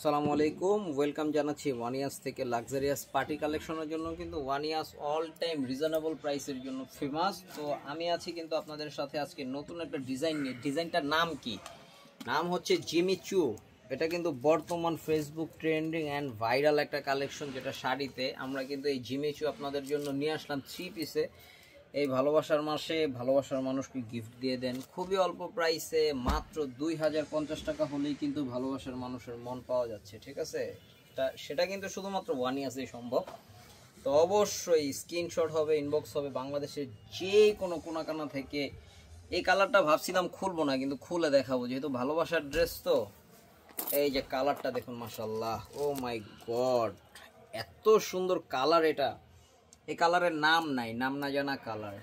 আসসালামু আলাইকুম, ওয়েলকাম জানাচ্ছি ওয়ানিয়াস থেকে। লাক্সারিয়াস পার্টি কালেকশনের জন্য কিন্তু ওয়ানিয়াস অল টাইম রিজনেবল প্রাইসের জন্য ফেমাস। তো আমি আছি কিন্তু আপনাদের সাথে আজকে নতুন একটা ডিজাইন নিয়ে। ডিজাইনটার নাম কি? নাম হচ্ছে জিমি চু। এটা কিন্তু বর্তমান ফেসবুক ট্রেন্ডিং অ্যান্ড ভাইরাল একটা কালেকশন, যেটা শাড়িতে আমরা কিন্তু এই জিমি চু আপনাদের জন্য নিয়ে আসলাম 3 পিসে। এই ভালোবাসার মাসে ভালোবাসার মানুষকে গিফট দিয়ে দেন খুবই অল্প প্রাইসে, মাত্র 2050 টাকা হলেই কিন্তু ভালোবাসার মানুষের মন পাওয়া যাচ্ছে। ঠিক আছে, সেটা কিন্তু শুধুমাত্র ওয়ানিয়াসেই সম্ভব। তো অবশ্যই স্ক্রিনশট হবে, ইনবক্স হবে বাংলাদেশের যে কোনো কোনাকানা থেকে। এই কালারটা ভাবছিলাম খুলবো না, কিন্তু খুলে দেখাবো যেহেতু ভালোবাসার ড্রেস। তো এই যে কালারটা দেখুন, মাশাআল্লাহ, ও মাই গড, এত সুন্দর কালার। এটা এই কালারের নাম নাই, নাম না জানা কালার।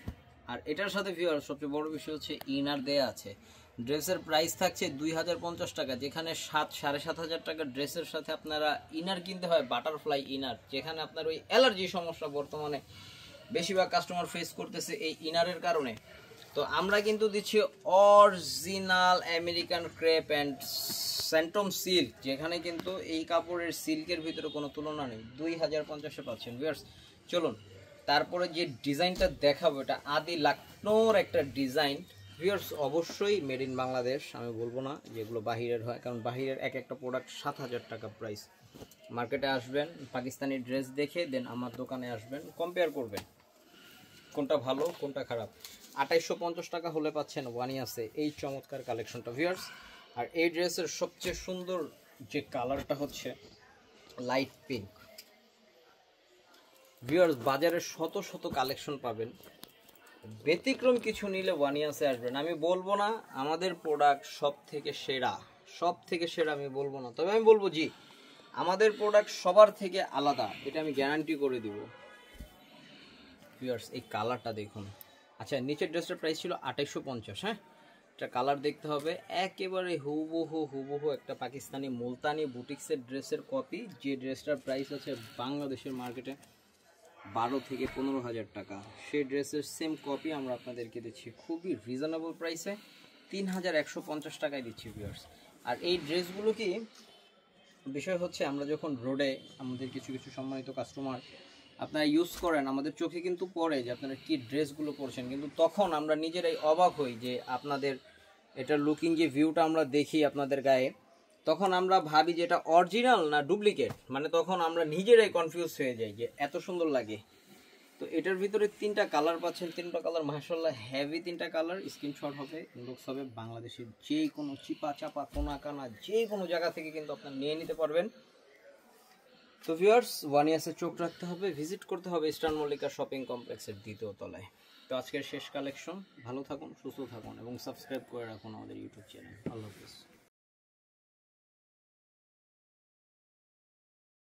আর এটার সাথে ভিউয়ার সবচেয়ে বড় বিষয় হচ্ছে ইনার দেয়া আছে। ড্রেসের প্রাইস থাকছে 2050 টাকা, যেখানে 7,500 টাকা ড্রেসের সাথে আপনারা ইনার কিনতে হয়, বাটারফ্লাই ইনার, যেখানে আপনার ওই অ্যালার্জি সমস্যা বর্তমানে বেশিরভাগ কাস্টমার ফেস করতেছে এই ইনারের কারণে। তো আমরা কিন্তু দিচ্ছি original American crepe and santoon silk, যেখানে কিন্তু এই কাপড়ের সিল্কের ভিতরে কোনো তুলনা নেই। 2050-এ পাচ্ছেন ভিউয়ার্স। চলুন তারপরে যে ডিজাইনটা দেখাবো, এটা আদি লাকনোর একটা ডিজাইন ভিউয়ার্স। অবশ্যই মেড ইন বাংলাদেশ, আমি বলবো না যেগুলো বাহিরের হয়, কারণ বাহিরের এক একটা প্রোডাক্ট 7,000 টাকা প্রাইস। মার্কেটে আসবেন, পাকিস্তানি ড্রেস দেখে দেন আমার দোকানে আসবেন, কম্পেয়ার করবেন কোনটা ভালো কোনটা খারাপ। 2850 টাকা হলে পাচ্ছেন ওয়ানিয়াসে এই চমৎকার কালেকশনটা ভিউয়ার্স। আর এই ড্রেসের সবচেয়ে সুন্দর যে কালারটা হচ্ছে লাইট পিঙ্ক। ভিউয়ার্স, বাজারে শত শত কালেকশন পাবেন, ব্যতিক্রম কিছু নিলে ওয়ানিয়াসে আসবেন। আমি বলবো না আমাদের প্রোডাক্ট সব থেকে সেরা, সব থেকে সেরা আমি বলবো না, তবে আমি বলবো জি আমাদের প্রোডাক্ট সবার থেকে আলাদা, এটা আমি গ্যারান্টি করে দিব। ভিউয়ার্স, এই কালারটা দেখুন। আচ্ছা, নিচের ড্রেসটার প্রাইস ছিল 2850। হ্যাঁ, এটা কালার দেখতে হবে একেবারে হুবহু একটা পাকিস্তানি মুলতানি বুটিক্সের ড্রেসের কপি, যে ড্রেসটার প্রাইস আছে বাংলাদেশের মার্কেটে 12 থেকে 15,000 টাকা। সেই ড্রেসের সেম কপি আমরা আপনাদেরকে দিচ্ছি খুবই রিজনেবল প্রাইসে, 3150 টাকায় দিচ্ছি ভিউয়ার্স। আর এই ড্রেসগুলো কি বিষয় হচ্ছে, আমরা যখন রোডে আমাদের কিছু কিছু সম্মানিত কাস্টমার আপনারা ইউজ করেন, আমাদের চোখে কিন্তু পড়ে যে আপনারা কি ড্রেসগুলো পরছেন, কিন্তু তখন আমরা নিজেরাই অবাক হই যে আপনাদের এটার লুকিং যে ভিউটা আমরা দেখি আপনাদের গায়ে, তখন আমরা ভাবি যে এটা অরিজিনাল না ডুপ্লিকেট। মানে তখন আমরা নিজেরাই কনফিউজ হয়ে যাই যে এত সুন্দর লাগে। তো এটার ভিতরে 3টা কালার পাচ্ছেন, 3টা কালার মাশাআল্লাহ হেভি, 3টা কালার। স্ক্রিনশট হবে, ইনবক্স হবে বাংলাদেশের যে কোনো চিপা চাপা কোনা কানা যে কোনো জায়গা থেকে কিন্তু আপনারা নিয়ে নিতে পারবেন। তো ভিউয়ার্স, ওয়ানিয়াসে চোখ রাখতে হবে, ভিজিট করতে হবে ইস্টার্ন মল্লিকা শপিং কমপ্লেক্সের 2য় তলায়। তো আজকের শেষ কালেকশন। ভালো থাকুন, সুস্থ থাকুন এবং সাবস্ক্রাইব করে রাখুন আমাদের ইউটিউব চ্যানেল। আল্লাহ হাফেজ।